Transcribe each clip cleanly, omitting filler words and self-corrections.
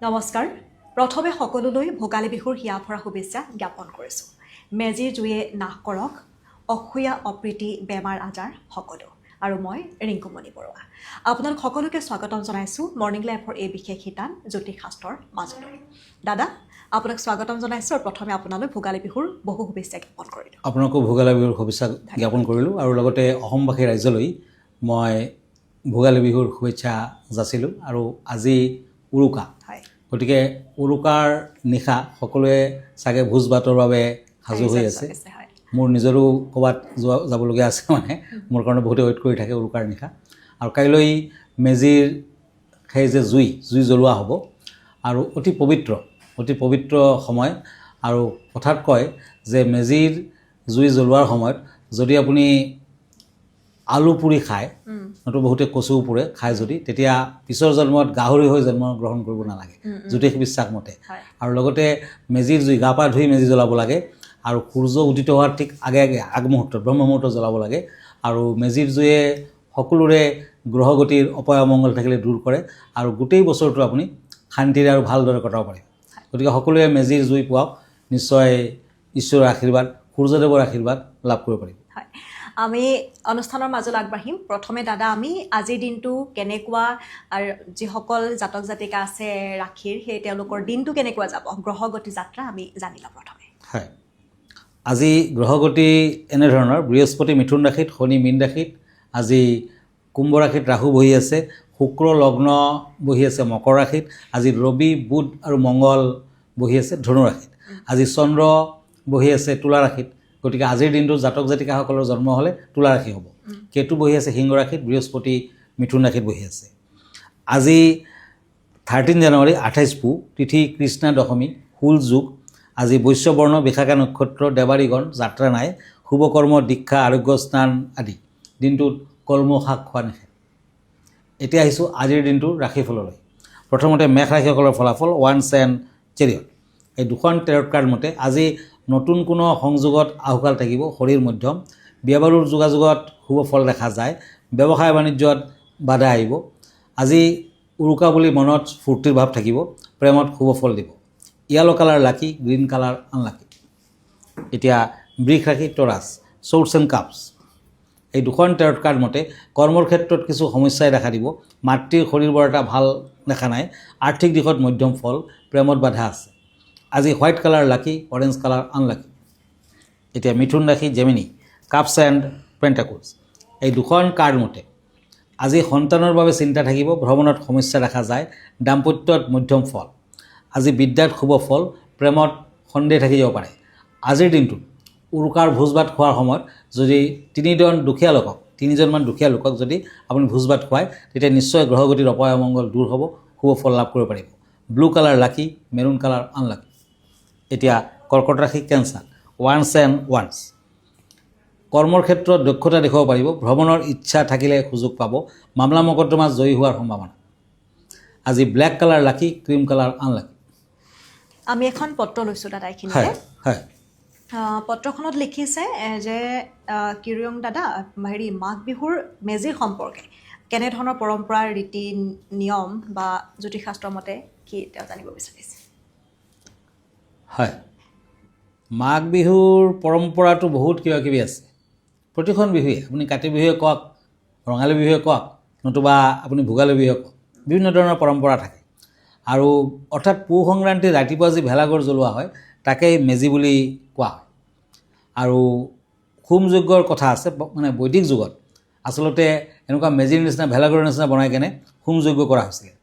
নমস্কাৰ প্ৰথমে সকলোলৈ ভোগালী বিহুৰ হিয়াভৰা শুভেচ্ছা জ্ঞাপন কৰিছোঁ মেজিৰ জুয়ে নাশ কৰক অসূয়া অপ্ৰীতি বেমাৰ আজাৰ সকলো আৰু মই ৰিংকুমণি বৰুৱা আপোনালোক সকলোকে স্বাগতম জনাইছোঁ মৰ্নিং লাইফৰ এই বিশেষ শিতান জ্যোতিষ শাস্ত্ৰৰ মাজলৈ দাদা আপোনাক স্বাগতম জনাইছোঁ আৰু প্ৰথমে আপোনালৈ ভোগালী বিহুৰ বহু শুভেচ্ছা জ্ঞাপন কৰিলোঁ আপোনাকো ভোগালী বিহুৰ শুভেচ্ছা জ্ঞাপন কৰিলোঁ আৰু লগতে অসমবাসী ৰাইজলৈ মই ভোগালী বিহুৰ শুভেচ্ছা যাচিলোঁ আৰু আজি উৰুকা গতিকে উৰুকাৰ নিশা সকলোৱে চাগে ভোজ ভাতৰ বাবে সাজু হৈ আছে মোৰ নিজৰো ক'ৰবাত যাবলগীয়া আছে মানে মোৰ কাৰণে বহুতে ৱেইট কৰি থাকে উৰুকাৰ নিশা আৰু কাইলৈ মেজিৰ সেই যে জুই জ্বলোৱা হ'ব আৰু অতি পবিত্ৰ সময় আৰু কথাত কয় যে মেজিৰ জুই জ্বলোৱাৰ সময়ত যদি আপুনি আলু পুৰি খায় নতু বহুতে কচু পুৰে খায় যদি তেতিয়া পিছৰ জন্মত গাহৰি হৈ জন্ম গ্ৰহণ কৰিব নালাগে জ্যোতিষ বিশ্বাস মতে আৰু লগতে মেজিৰ জুই গা পা ধুই মেজি জ্বলাব লাগে আৰু সূৰ্য উদিত হোৱাৰ ঠিক আগে আগমুহূৰ্তত ব্ৰহ্মমুহূৰ্তত জ্বলাব লাগে আৰু মেজিৰ জুয়ে সকলোৰে গ্ৰহগতিৰ অপয় অমংগল থাকিলে দূৰ কৰে আৰু গোটেই বছৰটো আপুনি শান্তিৰে আৰু ভালদৰে কটাব পাৰে গতিকে সকলোৱে মেজিৰ জুই পোৱাওক নিশ্চয় ঈশ্বৰৰ আশীৰ্বাদ সূৰ্যদেৱৰ আশীৰ্বাদ লাভ কৰিব পাৰিব আমি অনুষ্ঠানৰ মাজলৈ আগবাঢ়িম প্ৰথমে দাদা আমি আজিৰ দিনটো কেনেকুৱা আৰু যিসকল জাতক জাতিকা আছে ৰাশিৰ সেই তেওঁলোকৰ দিনটো কেনেকুৱা যাব গ্ৰহগতি যাত্ৰা আমি জানি লওঁ প্ৰথমে হয় আজি গ্ৰহগতি এনেধৰণৰ বৃহস্পতি মিথুন ৰাশিত শনি মীন ৰাশিত আজি কুম্ভ ৰাশিত ৰাহু বহি আছে শুক্ৰ লগ্ন বহি আছে মকৰ ৰাশিত আজি ৰবি বুধ আৰু মংগল বহি আছে ধনু ৰাশিত আজি চন্দ্ৰ বহি আছে তুলা ৰাশিত গতিকে আজিৰ দিনটো জাতক জাতিকাসকলৰ জন্ম হ'লে তুলা ৰাশি হ'ব কেতু বহি আছে সিংহ ৰাশিত বৃহস্পতি মিথুন ৰাশিত বহি আছে আজি 13 জানুৱাৰী 28 পু তিথি কৃষ্ণা দশমী হুল যুগ আজি বৈশ্যবৰ্ণ বিশাখা নক্ষত্ৰ দেৱাৰীগণ যাত্ৰা নাই শুভকৰ্ম দীক্ষা আৰোগ্য স্নান আদি দিনটোত কলমৌ শাক খোৱা নিষেধ এতিয়া আহিছোঁ আজিৰ দিনটোৰ ৰাশিফললৈ প্ৰথমতে মেষ ৰাশিসকলৰ ফলাফল ওৱান্স এণ্ড চেৰিয়ট এই দুখন টেৰট কাৰ্ড মতে আজি নতুন কোনো সংযোগত আহুকাল থাকিব শৰীৰ মধ্যম বিয়া বাৰুৰ যোগাযোগত শুভ ফল দেখা যায় ব্যৱসায় বাণিজ্যত বাধা আহিব আজি উৰুকা বুলি মনত ফূৰ্তিৰ ভাৱ থাকিব প্ৰেমত শুভ ফল দিব য়েলো কালাৰ লাকি গ্ৰীণ কালাৰ আনলাকি এতিয়া বৃষ ৰাশি টৰাছ চৰ্টছ এণ্ড কাপছ এই দুখন টেৰট কাৰ্ড মতে কৰ্মৰ ক্ষেত্ৰত কিছু সমস্যাই দেখা দিব মাতৃৰ শৰীৰ বৰ এটা ভাল দেখা নাই আৰ্থিক দিশত মধ্যম ফল প্ৰেমত বাধা আছে আজি হোৱাইট কালাৰ লাকি অৰেঞ্জ কালাৰ আনলাকি এতিয়া মিথুন ৰাশি জেমিনি কাপছ এণ্ড পেণ্টাকলছ এই দুখন কাৰ্ড মতে আজি সন্তানৰ বাবে চিন্তা থাকিব ভ্ৰমণত সমস্যা দেখা যায় দাম্পত্যত মধ্যম ফল আজি বিদ্যাত শুভ ফল প্ৰেমত সন্দেহ থাকি যাব পাৰে আজিৰ দিনটোত উৰুকাৰ ভোজ ভাত খোৱাৰ সময়ত যদি তিনিজনমান দুখীয়া লোকক যদি আপুনি ভোজ ভাত খুৱায় তেতিয়া নিশ্চয় গ্ৰহগতিৰ অপয় অমংগল দূৰ হ'ব শুভ ফল লাভ কৰিব পাৰিব ব্লু কালাৰ লাকি মেৰুণ কালাৰ আনলাকি এতিয়া কৰ্কট ৰাশি কেঞ্চাৰ ওৱান্স এণ্ড ওৱান্স কৰ্মৰ ক্ষেত্ৰত দক্ষতা দেখুৱাব পাৰিব ভ্ৰমণৰ ইচ্ছা থাকিলে সুযোগ পাব মামলা মকদ্দমাত জয়ী হোৱাৰ সম্ভাৱনা আজি ব্লেক কালাৰ লাকি ক্ৰীম কালাৰ আনলাকি আমি এখন পত্ৰ লৈছোঁ দাদা এইখিনি হয় পত্ৰখনত লিখিছে যে কিৰিয়ং দাদা মাঘ বিহুৰ মেজিৰ সম্পৰ্কে কেনেধৰণৰ পৰম্পৰা ৰীতি নিয়ম বা জ্যোতিষশাস্ত্ৰৰ মতে কি তেওঁ জানিব বিচাৰিছে হয় মাঘ বিহুৰ পৰম্পৰাটো বহুত কিবা কিবি আছে প্ৰতিখন বিহুৱে আপুনি কাতি বিহুৱে কওক ৰঙালী বিহুৱে কওক নতুবা আপুনি ভোগালী বিহুৱে কওক বিভিন্ন ধৰণৰ পৰম্পৰা থাকে আৰু অৰ্থাৎ পুহ সংক্ৰান্তি ৰাতিপুৱা যি ভেলাঘৰ জ্বলোৱা হয় তাকেই মেজি বুলি কোৱা হয় আৰু হোম যজ্ঞৰ কথা আছে মানে বৈদিক যুগত আচলতে এনেকুৱা মেজিৰ নিচিনা ভেলাঘৰৰ নিচিনা বনাই কেনে হোম যজ্ঞ কৰা হৈছিলে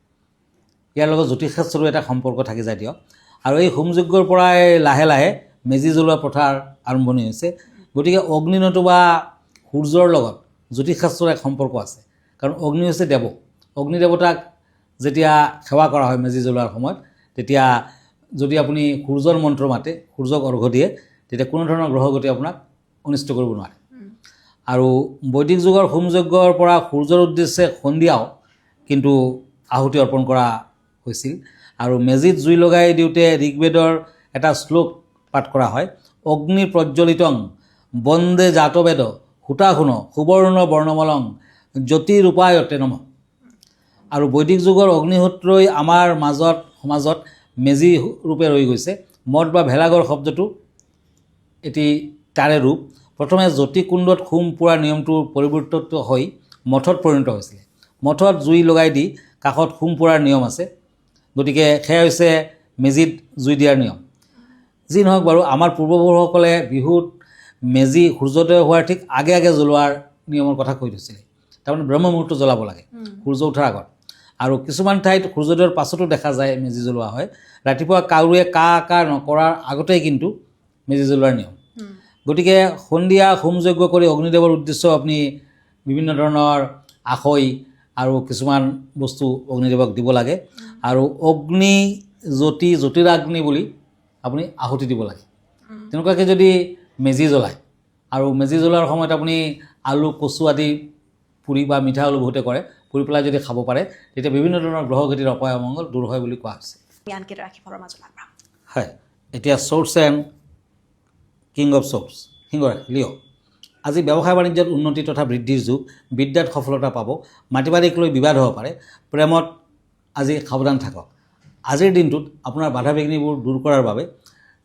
ইয়াৰ লগত জ্যোতিষশাস্ত্ৰৰো এটা সম্পৰ্ক থাকি যায় দিয়ক আৰু এই হোম যজ্ঞৰ পৰাই লাহে লাহে মেজি জ্বলোৱা প্ৰথাৰ আৰম্ভণি হৈছে গতিকে অগ্নি নতুবা সূৰ্যৰ লগত জ্যোতিষশাস্ত্ৰৰ এক সম্পৰ্ক আছে কাৰণ অগ্নি হৈছে দেৱ অগ্নি দেৱতাক যেতিয়া সেৱা কৰা হয় মেজি জ্বলোৱাৰ সময়ত তেতিয়া যদি আপুনি সূৰ্যৰ মন্ত্ৰ মাতে সূৰ্যক অৰ্ঘ্য দিয়ে তেতিয়া কোনো ধৰণৰ গ্ৰহগতি আপোনাক অনিষ্ট কৰিব নোৱাৰে আৰু বৈদিক যুগৰ হোম যজ্ঞৰ পৰা সূৰ্যৰ উদ্দেশ্যে সন্ধিয়াও কিন্তু আহুতি অৰ্পণ কৰা হৈছিল আৰু মেজিত জুই লগাই দিওঁতে ঋগ্বেদৰ এটা শ্লোক পাঠ কৰা হয় অগ্নি প্ৰজ্বলিতং বন্দে জাতবেদ হুতাহুন সুবৰ্ণ বৰ্ণমলং জ্যোতিৰূপায়তে নমঃ আৰু বৈদিক যুগৰ অগ্নিহোত্ৰই আমাৰ মাজত সমাজত মেজি ৰূপে ৰৈ গৈছে। মঠ বা ভেলাঘৰ শব্দটো এটি তাৰে ৰূপ। প্ৰথমে জ্যোতিকুণ্ডত হোম পোৱাৰ নিয়মটো পৰিৱৰ্তিত হৈ মঠত পৰিণত হৈছিলে। মঠত জুই লগাই দি কাষত হোম পোৱাৰ নিয়ম আছে, গতিকে সেয়া হৈছে মেজিত জুই দিয়াৰ নিয়ম। যি নহওক বাৰু, আমাৰ পূৰ্বপুৰুষসকলে বিহুত মেজি সূৰ্যোদয় হোৱাৰ ঠিক আগে আগে জ্বলোৱাৰ নিয়মৰ কথা কৈ থৈছিলে। তাৰমানে ব্ৰহ্ম মুহূৰ্ত জ্বলাব লাগে সূৰ্য উঠাৰ আগত। আৰু কিছুমান ঠাইত সূৰ্যোদয়ৰ পাছতো দেখা যায় মেজি জ্বলোৱা হয়। ৰাতিপুৱা কাউৰীয়ে কা কা নকৰাৰ আগতেই কিন্তু মেজি জ্বলোৱাৰ নিয়ম। গতিকে সন্ধিয়া হোমযজ্ঞ কৰি অগ্নিদেৱৰ উদ্দেশ্য আপুনি বিভিন্ন ধৰণৰ আখৈ আৰু কিছুমান বস্তু অগ্নিদেৱক দিব লাগে। আৰু অগ্নি জ্যোতি জ্যোতিৰাগ্নি বুলি আপুনি আহুতি দিব লাগে। তেনেকুৱাকৈ যদি মেজি জ্বলায় আৰু মেজি জ্বলোৱাৰ সময়ত আপুনি আলু কচু আদি পুৰি বা মিঠা আলু বহুতে কৰে, পুৰি পেলাই যদি খাব পাৰে, তেতিয়া বিভিন্ন ধৰণৰ গ্ৰহগতিৰ অপায় অমংগল দূৰ হয় বুলি কোৱা হৈছে। আনকেইটা ৰাশিফলৰ মাজত আগবঢ়াম। হয়, এতিয়া swords and king of swords, সিংহ ৰাশি লিঅ'। আজি ব্যৱসায় বাণিজ্যত উন্নতি তথা বৃদ্ধিৰ যুগ। বিদ্যাত সফলতা পাব। মাটি বাৰীক লৈ বিবাদ হ'ব পাৰে। প্ৰেমত আজি সাৱধান থাকক। আজিৰ দিনটোত আপোনাৰ বাধা বিঘ্নিবোৰ দূৰ কৰাৰ বাবে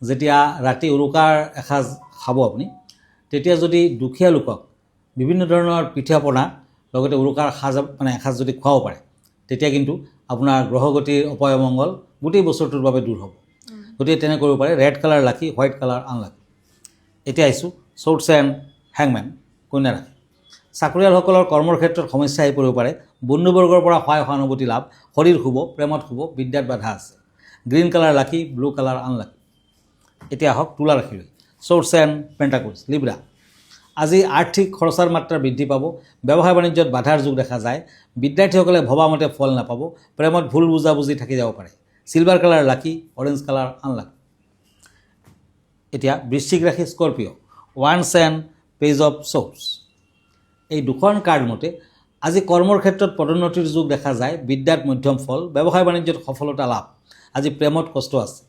যেতিয়া ৰাতি উৰুকাৰ এসাঁজ খাব আপুনি, তেতিয়া যদি দুখীয়া লোকক বিভিন্ন ধৰণৰ পিঠা পনা লগতে উৰুকাৰ এসাঁজ যদি খুৱাব পাৰে, তেতিয়া কিন্তু আপোনাৰ গ্ৰহগতিৰ অপায় অমংগল গোটেই বছৰটোৰ বাবে দূৰ হ'ব। গতিকে তেনে কৰিব পাৰে। ৰেড কালাৰ লাকি, হোৱাইট কালাৰ আনলাকি। এতিয়া আহিছোঁ চ'ৰ্চ এণ্ড হেংমেন, কন্যা ৰাশি। চাকৰিয়ালসকলৰ কৰ্মৰ ক্ষেত্ৰত সমস্যা আহি পৰিব পাৰে। বন্ধুবৰ্গৰ পৰা সহায় সহানুভূতি লাভ। শৰীৰ শুব, প্ৰেমত শুব, বিদ্যাত বাধা আছে। Green colour lucky, blue colour unlucky. এতিয়া আহক তুলা ৰাশিলৈ। Swords and pentacles, Libra. আজি আৰ্থিক খৰচাৰ মাত্ৰা বৃদ্ধি পাব। ব্যৱসায় বাণিজ্যত বাধাৰ যুগ দেখা যায়। বিদ্যাৰ্থীসকলে ভবামতে ফল নাপাব। প্ৰেমত ভুল বুজাবুজি থাকি যাব পাৰে। চিলভাৰ কালাৰ লাকি, অৰেঞ্জ কালাৰ আনলাকি। এতিয়া বৃশ্চিক ৰাশি, Scorpio'. Once and page of source. এই দুখন কাৰ্ড মতে আজি কৰ্মৰ ক্ষেত্ৰত পদোন্নতিৰ যুগ দেখা যায়। বিদ্যাত মধ্যম ফল। ব্যৱসায় বাণিজ্যত সফলতা লাভ। আজি প্ৰেমত কষ্ট আছে।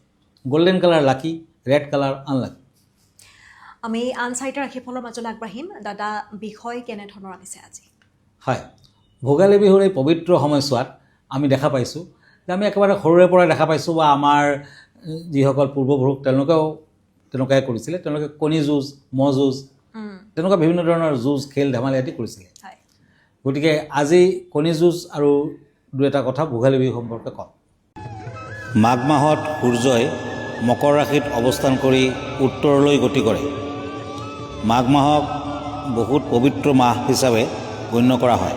গল্ডেন কালাৰ লাকি, ৰেড কালাৰ আনলাকি। আমি আন চাৰিটা ৰাশিফলৰ মাজলৈ আগবাঢ়িম। দাদা, বিষয় কেনেধৰণৰ আনিছে আজি? হয়, ভোগালী বিহুৰ এই পবিত্ৰ সময়ছোৱাত আমি দেখা পাইছোঁ যে আমি একেবাৰে সৰুৰে পৰাই দেখা পাইছোঁ বা আমাৰ যিসকল পূৰ্বপুৰুষ তেওঁলোকেও তেনেকুৱাই কৰিছিলে। তেওঁলোকে কণী যুঁজ, ম'হ যুঁজ, তেনেকুৱা বিভিন্ন ধৰণৰ যুঁজ খেল ধেমালি আদি কৰিছিলে। গতিকে আজি কণী যুঁজ আৰু দুই এটা কথা ভোগালী বিহু সম্পৰ্কে কওঁ। মাঘ মাহত সূৰ্যই মকৰ ৰাশিত অৱস্থান কৰি উত্তৰলৈ গতি কৰে। মাঘ মাহক বহুত পবিত্ৰ মাহ হিচাপে গণ্য কৰা হয়।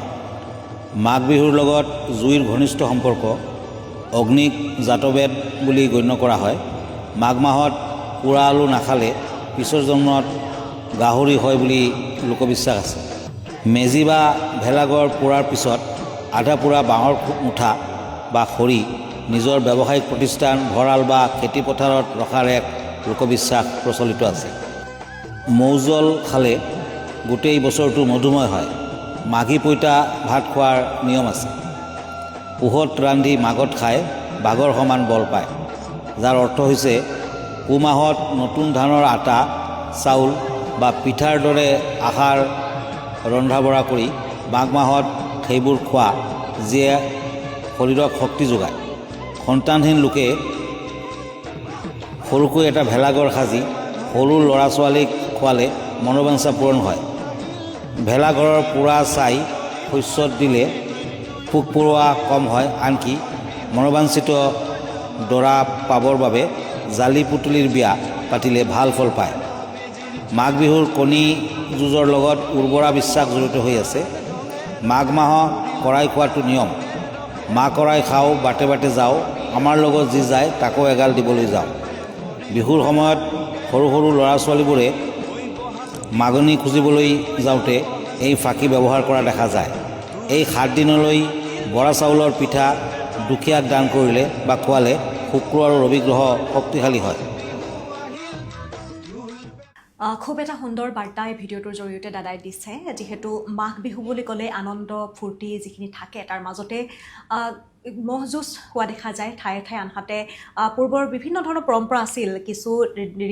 মাঘ বিহুৰ লগত জুইৰ ঘনিষ্ঠ সম্পৰ্ক। অগ্নিক জাতবেদ বুলি গণ্য কৰা হয়। মাঘ মাহত পোৰা আলু নাখালে পিছৰ জন্মত গাহৰি হয় বুলি লোকবিশ্বাস আছে। মেজি বা ভেলাঘৰ পোৰাৰ পিছত আধা পোৰা বাঁহৰ মুঠা বা খৰি নিজৰ ব্যৱসায়িক প্ৰতিষ্ঠান, ভঁৰাল বা খেতিপথাৰত ৰখাৰ এক লোকবিশ্বাস প্ৰচলিত আছে। মৌজল খালে গোটেই বছৰটো মধুময় হয়। মাঘী পইতা ভাত খোৱাৰ নিয়ম আছে। পুহত ৰান্ধি মাঘত খাই বাঘৰ সমান বল পায়, যাৰ অৰ্থ হৈছে পুহ মাহত নতুন ধানৰ আটা, চাউল বা পিঠাৰ দৰে আহাৰ ৰন্ধা বঢ়া কৰি মাঘ মাহত সেইবোৰ খোৱা, যিয়ে শৰীৰক শক্তি যোগায়। সন্তানহীন লোকে সৰুকৈ এটা ভেলাঘৰ সাজি সৰু ল'ৰা ছোৱালীক খোৱালে মনোবাঞ্ছা পূৰণ হয়। ভেলাঘৰৰ পোৰা ছাই শস্যত দিলে পোক পৰুৱা কম হয়। আনকি মনোবাঞ্ছিত দৰা পাবৰ বাবে জালি পুতলিৰ বিয়া পাতিলে ভাল ফল পায়। মাঘ বিহুৰ কণী যুঁজৰ লগত উৰ্বৰা বিশ্বাস জড়িত হৈ আছে। মাঘ মাহত কৰাই খোৱাটো নিয়ম। মা কৰাই খাওঁ, বাটে বাটে যাওঁ, আমাৰ লগত যি যায় তাকো এগাল দিবলৈ যাওঁ। বিহুৰ সময়ত সৰু সৰু ল'ৰা ছোৱালীবোৰে মাগনি খুজিবলৈ যাওঁতে এই ফাঁকি ব্যৱহাৰ কৰা দেখা যায়। এই 7 দিনলৈ বৰা চাউলৰ পিঠা দুখীয়াক দান কৰিলে বা খোৱালে শুক্ৰ আৰু ৰবি গ্ৰহ শক্তিশালী হয়। খুব এটা সুন্দৰ বাৰ্তা এই ভিডিঅ'টোৰ জৰিয়তে দাদাই দিছে যিহেতু মাঘ বিহু বুলি ক'লে আনন্দ ফূৰ্তি যিখিনি থাকে তাৰ মাজতে ম'হ যুঁজ হোৱা দেখা যায় ঠায়ে ঠায়ে আনহাতে পূৰ্বৰ বিভিন্ন ধৰণৰ পৰম্পৰা আছিল কিছু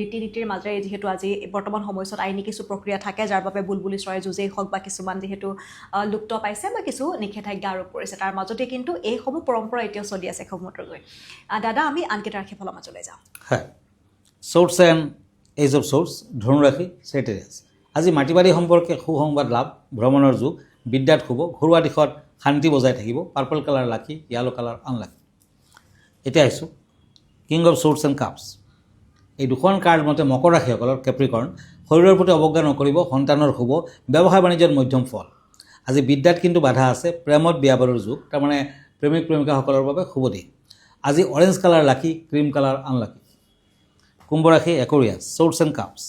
ৰীতি নীতিৰ মাজেৰে যিহেতু আজি বৰ্তমান সময়ছোৱাত আইনী কিছু প্ৰক্ৰিয়া থাকে যাৰ বাবে বুলবুলি চৰাই যুঁজেই হওক বা কিছুমান যিহেতু লুপ্ত পাইছে বা কিছু নিষেধাজ্ঞা আৰোপ কৰিছে তাৰ মাজতে কিন্তু এইসমূহ পৰম্পৰা এতিয়াও চলি আছে এসময়ৰ লৈ দাদা আমি আনকেইটা ৰাশিফলৰ মাজলৈ যাওঁ হয় চ'ৰ্টছ এণ্ড এজ অফ চ'ৰ্টছ ধনুৰাশি চেটেৰিয়াছ আজি মাটিবাৰী সম্পৰ্কে সুসংবাদ লাভ ভ্ৰমণৰ যুগ বিদ্যাত শুভ ঘৰুৱা দিশত শান্তি বজাই থাকিব পাৰ্পল কালাৰ লাকি য়েলো কালাৰ আনলাকি এতিয়া আহিছোঁ কিং অফ চ'ৰ্টছ এণ্ড কাপছ এই দুখন কাৰ্ড মতে মকৰ ৰাশিসকলৰ কেপ্ৰিকৰ্ণ শৰীৰৰ প্ৰতি অৱজ্ঞা নকৰিব সন্তানৰ শুভ ব্যৱসায় বাণিজ্যত মধ্যম ফল আজি বিদ্যাত কিন্তু বাধা আছে প্ৰেমত বিয়া বাৰুৰ যুগ তাৰমানে প্ৰেমিক প্ৰেমিকাসকলৰ বাবে শুভ দিন আজি অৰেঞ্জ কালাৰ লাকি ক্ৰীম কালাৰ আনলাকি কুম্ভ ৰাশি একুৰিয়াছ চ'ৰ্টছ এণ্ড কাপছ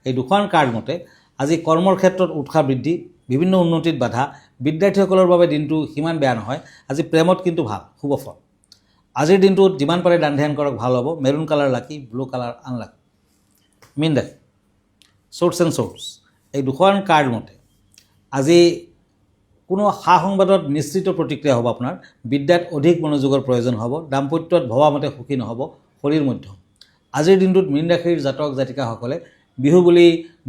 এই দুখন কাৰ্ড মতে আজি কৰ্মৰ ক্ষেত্ৰত উৎসাহ বৃদ্ধি বিভিন্ন উন্নতিত বাধা বিদ্যাৰ্থীসকলৰ বাবে দিনটো সিমান বেয়া নহয় আজি প্ৰেমত কিন্তু ভাল শুভ ফল আজিৰ দিনটোত যিমান পাৰে দান ধ্যান কৰক ভাল হ'ব maroon colour lucky blue colour unlucky মীন ৰাশি চ'ৰ্টছ এণ্ড চ'ৰ্টছ এই দুখন কাৰ্ড মতে আজি কোনো সা সংবাদত নিশ্চিত প্ৰতিক্ৰিয়া হ'ব আপোনাৰ বিদ্যাত অধিক মনোযোগৰ প্ৰয়োজন হ'ব দাম্পত্যত ভবামতে সুখী নহ'ব শৰীৰ মধ্যম আজিৰ দিনটোত মীন ৰাশিৰ জাতক জাতিকাসকলে বিহু বুলি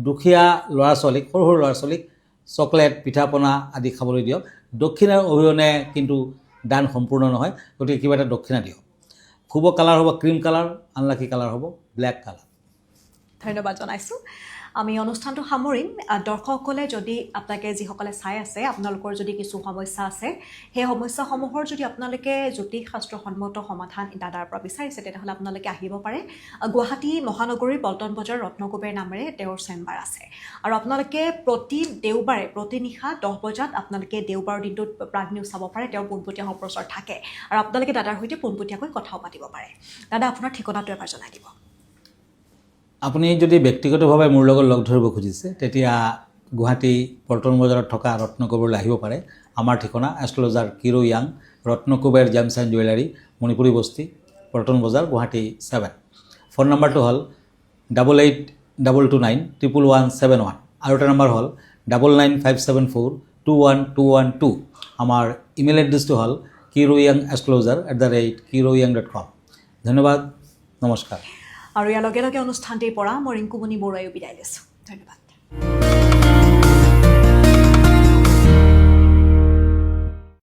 দুখীয়া ল'ৰা ছোৱালীক সৰু সৰু ল'ৰা ছোৱালীক চকলেট পিঠা পনা আদি খাবলৈ দিয়ক দক্ষিণাৰ অবিহনে কিন্তু দান সম্পূৰ্ণ নহয় গতিকে কিবা এটা দক্ষিণা দিয়ক শুভ কালাৰ হ'ব ক্ৰীম কালাৰ আনলাকি কালাৰ হ'ব ব্লেক কালাৰ ধন্যবাদ জনাইছোঁ আমি অনুষ্ঠানটো সামৰিম দৰ্শকসকলে যদি আপোনালোকে যিসকলে চাই আছে আপোনালোকৰ যদি কিছু সমস্যা আছে সেই সমস্যাসমূহৰ যদি আপোনালোকে জ্যোতিষ শাস্ত্ৰসন্মত সমাধান দাদাৰ পৰা বিচাৰিছে তেতিয়াহ'লে আপোনালোকে আহিব পাৰে গুৱাহাটী মহানগৰীৰ পল্টন বজাৰ ৰত্নকুবেৰ নামেৰে তেওঁৰ চেম্বাৰ আছে আৰু আপোনালোকে প্ৰতি দেওবাৰে প্ৰতি নিশা 10 বজাত আপোনালোকে দেওবাৰৰ দিনটোত প্ৰাগ নিউজ চাব পাৰে তেওঁৰ পোনপটীয়া সম্প্ৰচাৰ থাকে আৰু আপোনালোকে দাদাৰ সৈতে পোনপটীয়াকৈ কথাও পাতিব পাৰে দাদা আপোনাৰ ঠিকনাটো এবাৰ জনাই দিব আপুনি যদি ব্যক্তিগতভাৱে মোৰ লগত লগ ধৰিব খুজিছে তেতিয়া গুৱাহাটী পল্টন বজাৰত থকা ৰত্নকুবেৰলৈ আহিব পাৰে আমাৰ ঠিকনা এষ্ট্ৰলজাৰ কিৰো য়াং Ratnakuber gems and jewellery Manipuri Basti Paltan বজাৰ গুৱাহাটী 7 ফোন নম্বৰটো হ'ল 8822911171 আৰু এটা নম্বৰ হ'ল 9957421212 আমাৰ ইমেইল এড্ৰেছটো হ'ল kiroyangastrologer@kiroyang.com ধন্যবাদ নমস্কাৰ আৰু ইয়াৰ লগে লগে অনুষ্ঠানটিৰ পৰা মই ৰিংকুমণি বৰুৱাইও বিদায় লৈছোঁ ধন্যবাদ